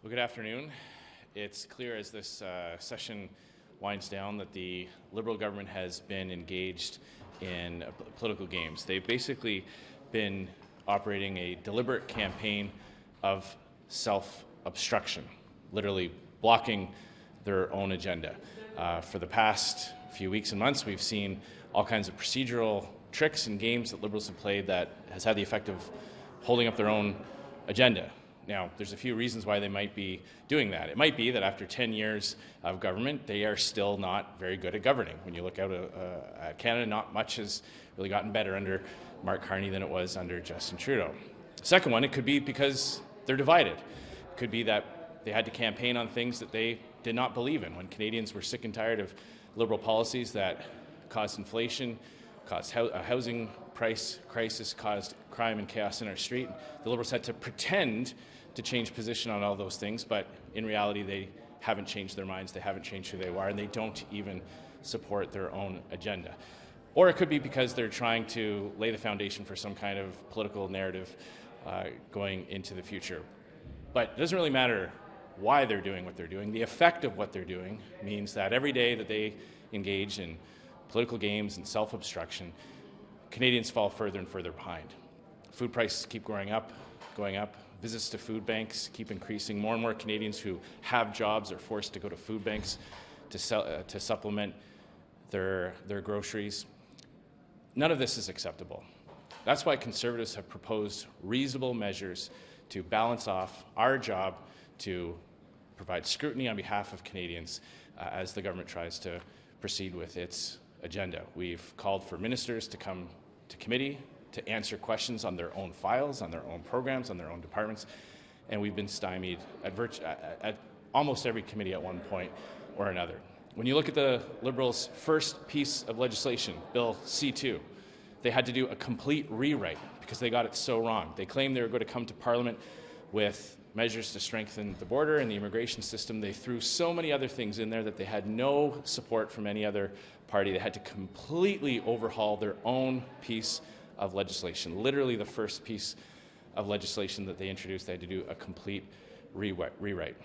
Well, good afternoon. It's clear as this session winds down that the Liberal government has been engaged in political games. They've basically been operating a deliberate campaign of self-obstruction, literally blocking their own agenda. For the past few weeks and months, we've seen all kinds of procedural tricks and games that Liberals have played that has had the effect of holding up their own agenda. Now, there's a few reasons why they might be doing that. It might be that after 10 years of government, they are still not very good at governing. When you look out at Canada, not much has really gotten better under Mark Carney than it was under Justin Trudeau. Second one, it could be because they're divided. It could be that they had to campaign on things that they did not believe in. When Canadians were sick and tired of Liberal policies that caused inflation, caused a housing price crisis, caused crime and chaos in our street, the Liberals had to pretend to change position on all those things, but in reality they haven't changed their minds, they haven't changed who they are, and they don't even support their own agenda. Or it could be because they're trying to lay the foundation for some kind of political narrative going into the future. But it doesn't really matter why they're doing what they're doing. The effect of what they're doing means that every day that they engage in political games and self-obstruction, Canadians fall further and further behind. Food prices keep going up. Visits to food banks keep increasing. More and more Canadians who have jobs are forced to go to food banks to supplement their groceries. None of this is acceptable. That's why Conservatives have proposed reasonable measures to balance off our job to provide scrutiny on behalf of Canadians as the government tries to proceed with its agenda. We've called for ministers to come to committee to answer questions on their own files, on their own programs, on their own departments, and we've been stymied at almost every committee at one point or another. When you look at the Liberals' first piece of legislation, Bill C2, they had to do a complete rewrite because they got it so wrong. They claimed they were going to come to Parliament with measures to strengthen the border and the immigration system. They threw so many other things in there that they had no support from any other party. They had to completely overhaul their own piece of legislation. Literally the first piece of legislation that they introduced, they had to do a complete rewrite.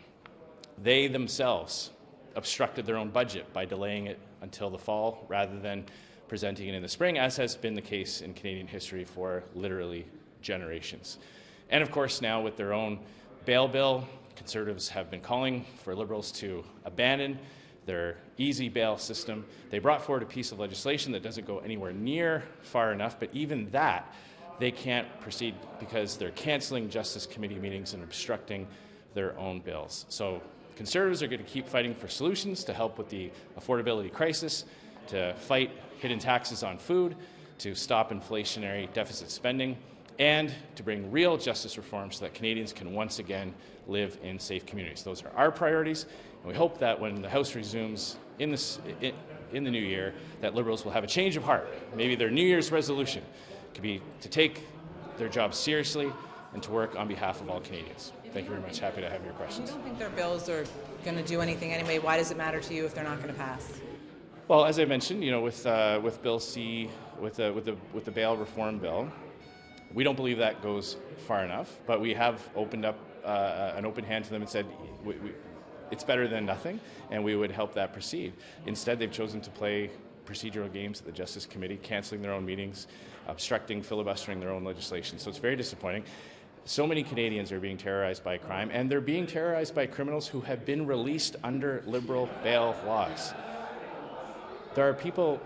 They themselves obstructed their own budget by delaying it until the fall rather than presenting it in the spring, as has been the case in Canadian history for literally generations. And of course now with their own bail bill, Conservatives have been calling for Liberals to abandon their easy bail system. They brought forward a piece of legislation that doesn't go anywhere near far enough, but even that they can't proceed because they're cancelling Justice Committee meetings and obstructing their own bills. So Conservatives are going to keep fighting for solutions to help with the affordability crisis, to fight hidden taxes on food, to stop inflationary deficit spending, and to bring real justice reforms so that Canadians can once again live in safe communities. Those are our priorities, and we hope that when the House resumes in the new year, that Liberals will have a change of heart. Maybe their New Year's resolution could be to take their job seriously and to work on behalf of all Canadians. Thank you very much. Happy to have your questions. You don't think their bills are going to do anything anyway? Why does it matter to you if they're not going to pass? Well, as I mentioned, with Bill C, with the bail reform bill, we don't believe that goes far enough, but we have opened up an open hand to them and said it's better than nothing, and we would help that proceed. Instead, they've chosen to play procedural games at the Justice Committee, cancelling their own meetings, obstructing, filibustering their own legislation. So it's very disappointing. So many Canadians are being terrorized by crime, and they're being terrorized by criminals who have been released under Liberal bail laws. There are people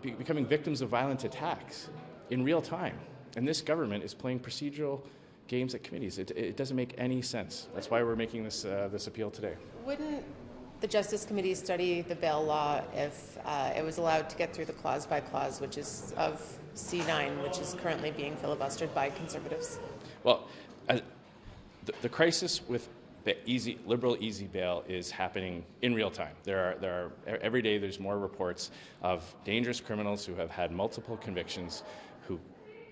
becoming victims of violent attacks in real time, and this government is playing procedural games at committees. It doesn't make any sense. That's why we're making this appeal today. Wouldn't the Justice Committee study the bail law if it was allowed to get through the clause by clause, which is of C9, which is currently being filibustered by Conservatives? Well, the crisis with the Liberal easy bail is happening in real time. There are every day there's more reports of dangerous criminals who have had multiple convictions who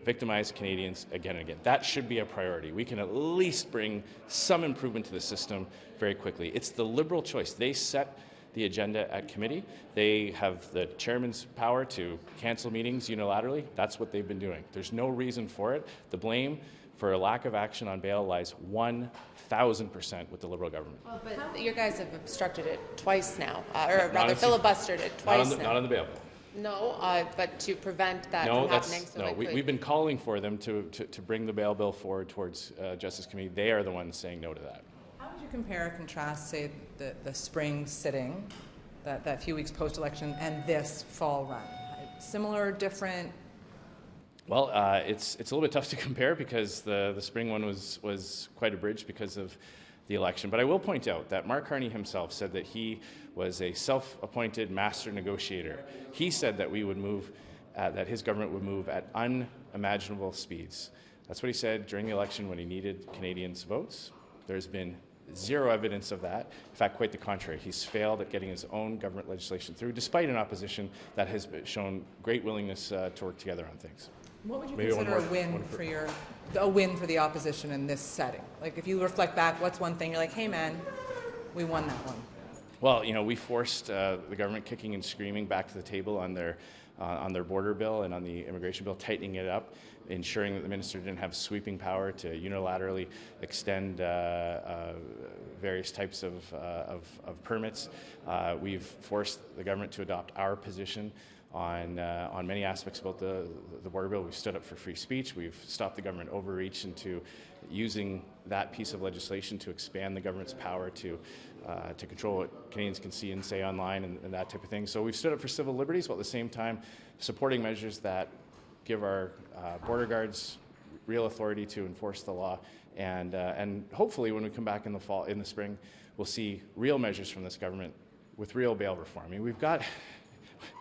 victimize Canadians again and again. That should be a priority. We can at least bring some improvement to the system very quickly. It's the Liberal choice. They set the agenda at committee. They have the chairman's power to cancel meetings unilaterally. That's what they've been doing. There's no reason for it. The blame for a lack of action on bail lies 1,000% with the Liberal government. Well, but your guys have obstructed it twice now, or rather filibustered it twice now. Not on the bail bill. No, but to prevent that from happening. We've been calling for them to bring the bail bill forward towards Justice Committee. They are the ones saying no to that. How would you compare or contrast, say, the spring sitting, that few weeks post-election, and this fall run? Similar, different? Well, it's a little bit tough to compare because the spring one was quite abridged because of the election. But I will point out that Mark Carney himself said that he was a self-appointed master negotiator. He said that we would move, that his government would move at unimaginable speeds. That's what he said during the election when he needed Canadians' votes. There's been zero evidence of that. In fact, quite the contrary. He's failed at getting his own government legislation through, despite an opposition that has shown great willingness to work together on things. What would you consider a win for the opposition in this setting? Like, if you reflect back, what's one thing you're like, hey man, we won that one? Well, we forced the government kicking and screaming back to the table on their border bill and on the immigration bill, tightening it up, ensuring that the minister didn't have sweeping power to unilaterally extend various types of permits. We've forced the government to adopt our position on many aspects about the border bill. We've stood up for free speech. We've stopped the government overreach into using that piece of legislation to expand the government's power to control what Canadians can see and say online and that type of thing. So we've stood up for civil liberties while at the same time supporting measures that give our border guards real authority to enforce the law. And hopefully when we come back in the spring, we'll see real measures from this government with real bail reform. I mean, we've got,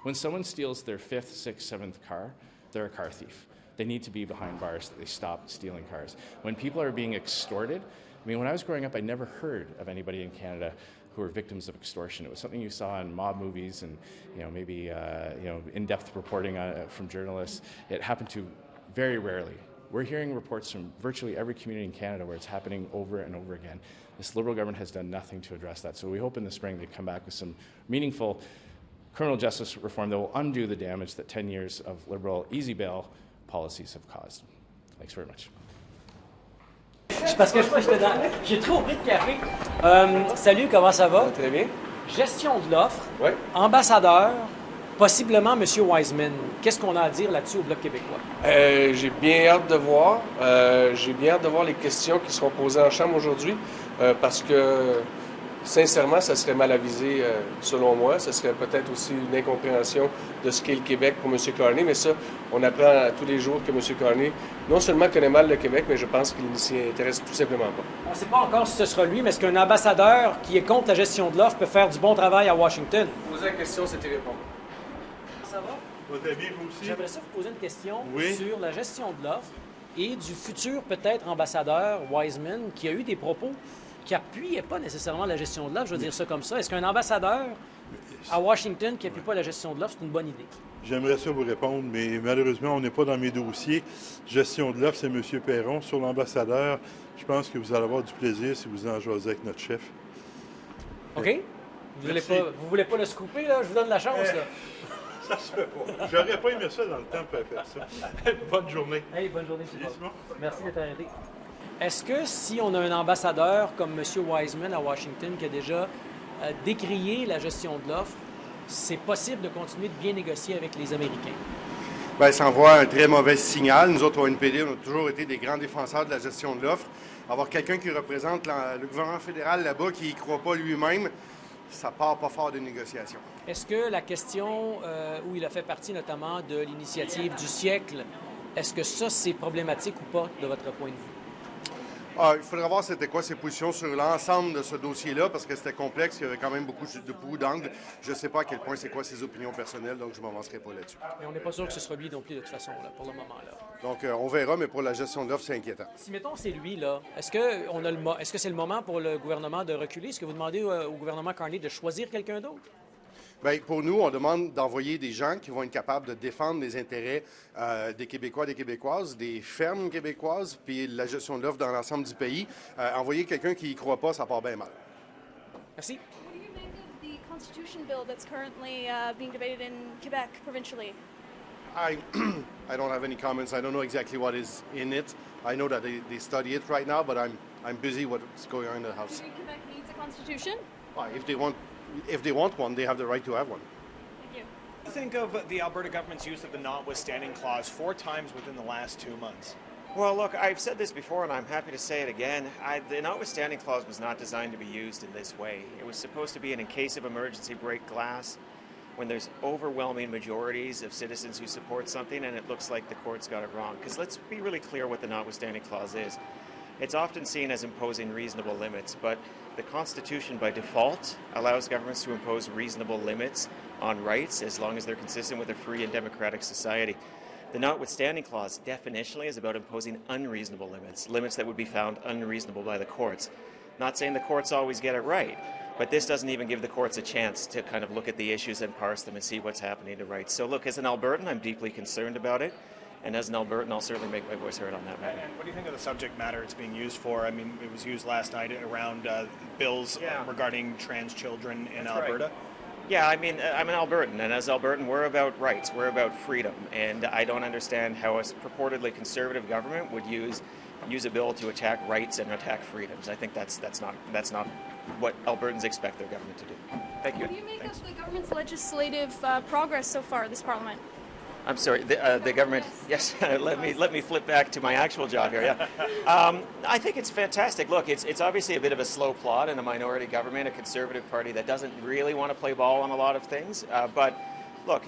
when someone steals their 5th, 6th, 7th car, they're a car thief. They need to be behind bars so that they stop stealing cars. When people are being extorted, I mean, when I was growing up, I never heard of anybody in Canada who were victims of extortion. It was something you saw in mob movies and, maybe, in-depth reporting from journalists. It happened to very rarely. We're hearing reports from virtually every community in Canada where it's happening over and over again. This Liberal government has done nothing to address that. So we hope in the spring they come back with some meaningful criminal justice reform that will undo the damage that 10 years of Liberal easy bail policies have caused. Thanks very much. Parce que j'ai trop pris de café. Salut, comment ça va? Très bien. Gestion de l'offre. Oui. Ambassadeur, possiblement M. Wiseman. Qu'est-ce qu'on a à dire là-dessus au Bloc québécois? J'ai bien hâte de voir. J'ai bien hâte de voir les questions qui seront posées en Chambre aujourd'hui parce que, sincèrement, ça serait mal avisé selon moi. Ça serait peut-être aussi une incompréhension de ce qu'est le Québec pour M. Carney, mais ça, on apprend tous les jours que M. Carney non seulement connaît mal le Québec, mais je pense qu'il ne s'y intéresse tout simplement pas. On ne sait pas encore si ce sera lui, mais est-ce qu'un ambassadeur qui est contre la gestion de l'offre peut faire du bon travail à Washington? Poser la question, c'était répondre. Ça va? Va très bien, vous aussi? J'aimerais ça vous poser une question Oui. sur la gestion de l'offre et du futur peut-être ambassadeur Wiseman qui a eu des propos qui n'appuyaient pas nécessairement la gestion de l'offre, je veux dire ça comme ça. Est-ce qu'un ambassadeur à Washington qui n'appuie pas la gestion de l'offre, c'est une bonne idée? J'aimerais ça vous répondre, mais malheureusement, on n'est pas dans mes dossiers. Gestion de l'offre, c'est M. Perron. Sur l'ambassadeur, je pense que vous allez avoir du plaisir si vous en jasez avec notre chef. OK? Vous voulez pas le scooper, là? Je vous donne la chance, là. Ça se fait pas. J'aurais pas aimé ça dans le temps pour faire ça. Bonne journée. Hey, bonne journée, M. Simon. Merci d'être arrêté. Est-ce que si on a un ambassadeur comme M. Wiseman à Washington qui a déjà décrié la gestion de l'offre, c'est possible de continuer de bien négocier avec les Américains? Bien, ça envoie un très mauvais signal. Nous autres, au NPD, on a toujours été des grands défenseurs de la gestion de l'offre. Avoir quelqu'un qui représente le gouvernement fédéral là-bas, qui n'y croit pas lui-même, ça part pas fort des négociations. Est-ce que la question où il a fait partie notamment de l'initiative du siècle, est-ce que ça, c'est problématique ou pas de votre point de vue? Il faudra voir c'était quoi ses positions sur l'ensemble de ce dossier-là, parce que c'était complexe, il y avait quand même beaucoup d'angles. Je ne sais pas à quel point c'est quoi ses opinions personnelles, donc je ne m'avancerai pas là-dessus. Mais on n'est pas sûr que ce sera lui non plus de toute façon, là, pour le moment. Là. Donc on verra, mais pour la gestion de l'offre, c'est inquiétant. Si, mettons, c'est lui, là, est-ce que c'est le moment pour le gouvernement de reculer? Est-ce que vous demandez au gouvernement Carney de choisir quelqu'un d'autre? Bien, pour nous, on demande d'envoyer des gens qui vont être capables de défendre les intérêts des Québécois, des Québécoises, des fermes québécoises, puis la gestion de l'offre dans l'ensemble du pays. Envoyer quelqu'un qui n'y croit pas, ça part bien mal. Merci. What do you make of the constitution bill that's currently being debated in Quebec provincially? I don't have any comments. I don't know exactly what is in it. I know that they study it right now, but I'm busy with what's going on in the House. Do you think Quebec needs a constitution? If they want one, they have the right to have one. Thank you. What do you think of the Alberta government's use of the notwithstanding clause 4 times within the last 2 months? Well, look, I've said this before, and I'm happy to say it again. The notwithstanding clause was not designed to be used in this way. It was supposed to be in case of emergency break glass, when there's overwhelming majorities of citizens who support something, and it looks like the court's got it wrong. Because let's be really clear what the notwithstanding clause is. It's often seen as imposing reasonable limits, but the Constitution by default allows governments to impose reasonable limits on rights as long as they're consistent with a free and democratic society. The notwithstanding clause definitionally is about imposing unreasonable limits, limits that would be found unreasonable by the courts. Not saying the courts always get it right, but this doesn't even give the courts a chance to kind of look at the issues and parse them and see what's happening to rights. So look, as an Albertan, I'm deeply concerned about it. And as an Albertan, I'll certainly make my voice heard on that matter. And what do you think of the subject matter it's being used for? I mean, it was used last night around bills regarding trans children in Alberta. Right. Yeah, I mean, I'm an Albertan, and as Albertan, we're about rights, we're about freedom, and I don't understand how a purportedly conservative government would use a bill to attack rights and attack freedoms. I think that's not what Albertans expect their government to do. Thank you. What do you make of the government's legislative progress so far this Parliament? I'm sorry, the government. Yes, let me flip back to my actual job here. Yeah, I think it's fantastic. Look, it's obviously a bit of a slow plod in a minority government, a conservative party that doesn't really want to play ball on a lot of things. But look,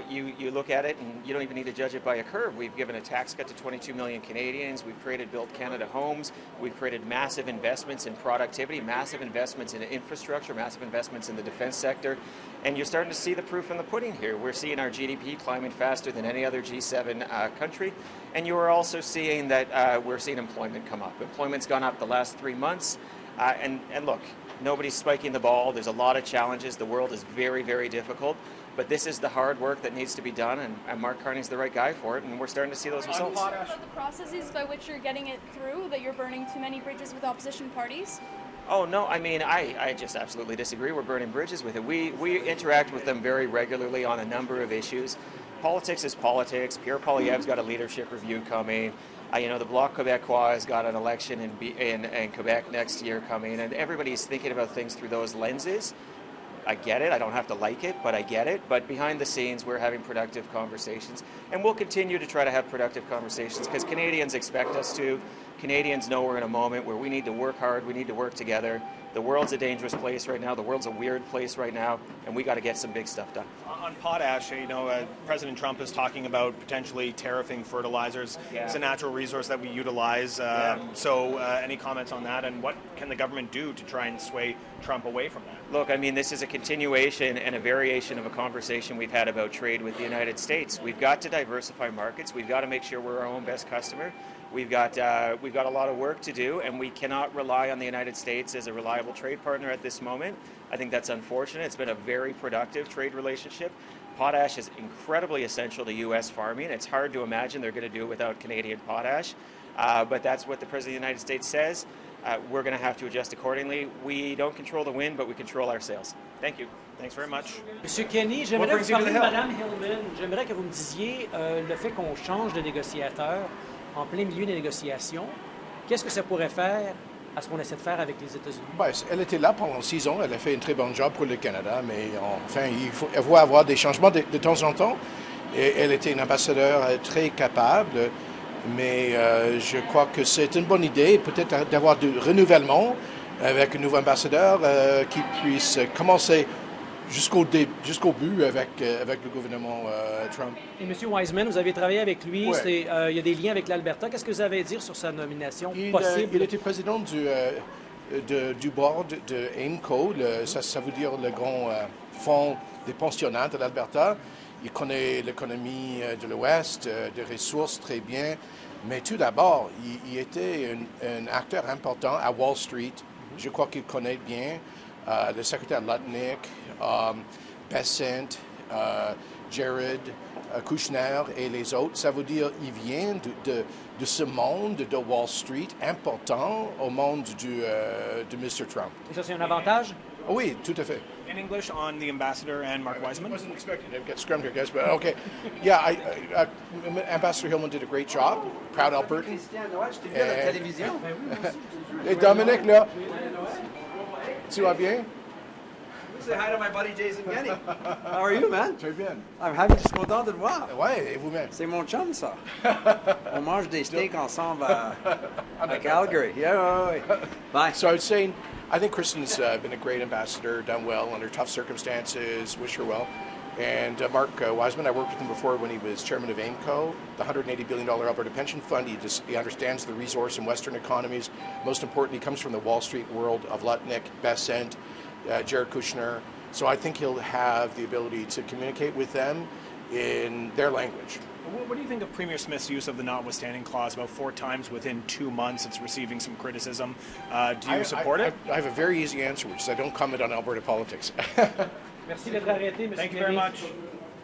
you look at it and you don't even need to judge it by a curve. We've given a tax cut to 22 million Canadians. We've created Build Canada homes. We've created massive investments in productivity, massive investments in infrastructure, massive investments in the defense sector. And you're starting to see the proof in the pudding here. We're seeing our GDP climbing faster than any other G7 country. And you are also seeing that we're seeing employment come up. Employment's gone up the last 3 months. And look, nobody's spiking the ball. There's a lot of challenges. The world is very, very difficult. But this is the hard work that needs to be done, and Mark Carney's the right guy for it, and we're starting to see those results. Are you sure about the processes by which you're getting it through, that you're burning too many bridges with opposition parties? Oh, no, I mean, I just absolutely disagree. We're burning bridges with it. We interact with them very regularly on a number of issues. Politics is politics. Pierre Poilievre's got a leadership review coming. The Bloc Québécois has got an election in Quebec next year coming, and everybody's thinking about things through those lenses. I get it. I don't have to like it, but I get it. But behind the scenes, we're having productive conversations. And we'll continue to try to have productive conversations because Canadians expect us to. Canadians know we're in a moment where we need to work hard. We need to work together. The world's a dangerous place right now. The world's a weird place right now. And we got to get some big stuff done. On potash, President Trump is talking about potentially tariffing fertilizers. Yeah. It's a natural resource that we utilize. So any comments on that? And what can the government do to try and sway Trump away from that? Look, I mean, this is a continuation and a variation of a conversation we've had about trade with the United States. We've got to diversify markets. We've got to make sure we're our own best customer. We've got a lot of work to do, and we cannot rely on the United States as a reliable trade partner at this moment. I think that's unfortunate. It's been a very productive trade relationship. Potash is incredibly essential to U.S. farming. It's hard to imagine they're going to do it without Canadian potash, but that's what the President of the United States says. We're going to have to adjust accordingly. We don't control the wind, but we control our sails. Thank you. Thanks very much. Monsieur Kenney, j'aimerais vous parler de Mme Hillman. J'aimerais que vous me disiez le fait qu'on change de négociateur en plein milieu des négociations. Qu'est-ce que ça pourrait faire à ce qu'on essaie de faire avec les États-Unis? Ben, elle était là pendant 6 ans. Elle a fait un très bon job pour le Canada, mais enfin, elle va avoir des changements de temps en temps. Et elle était une ambassadeur très capable, mais je crois que c'est une bonne idée, peut-être d'avoir du renouvellement avec un nouveau ambassadeur qui puisse commencer jusqu'au but avec le gouvernement Trump. Et M. Wiseman, vous avez travaillé avec lui, il y a des liens avec l'Alberta. Qu'est-ce que vous avez à dire sur sa nomination possible? Il était président du board de AIMCO, ça veut dire le grand fonds des pensionnats de l'Alberta. Il connaît l'économie de l'Ouest, des ressources très bien. Mais tout d'abord, il était un acteur important à Wall Street. Je crois qu'il connaît bien le secrétaire Lutnick, Besant, Jared, Kouchner et les autres, ça veut dire qu'il vient de ce monde de Wall Street important au monde de Mr. Trump. Et ça, c'est un avantage? Oui, tout à fait. In English on the ambassador and Mark Wiseman. I wasn't expecting to get scrummed here, guys, but okay. Yeah, Ambassador Hillman did a great job. Proud Albertan. Et Dominique, là, tu vas bien? Say hi to my buddy Jason Kenney. How are you, man? Très bien. I'm happy, je suis content de te voir. Ouais, et vous-même? C'est mon chum, ça. On mange des steaks ensemble à Calgary. Yeah, bye. So I was saying, I think Kirsten's been a great ambassador, done well under tough circumstances, wish her well. And Mark Wiseman, I worked with him before when he was chairman of AIMCO, the $180 billion Alberta Pension Fund. He understands the resource in Western economies. Most importantly, he comes from the Wall Street world of Lutnick, Bessent, Jared Kushner. So I think he'll have the ability to communicate with them in their language. What do you think of Premier Smith's use of the notwithstanding clause about 4 times within 2 months? It's receiving some criticism. Do you support it? I have a very easy answer, which is I don't comment on Alberta politics. Merci d'être arrêté, M. Thank you very much.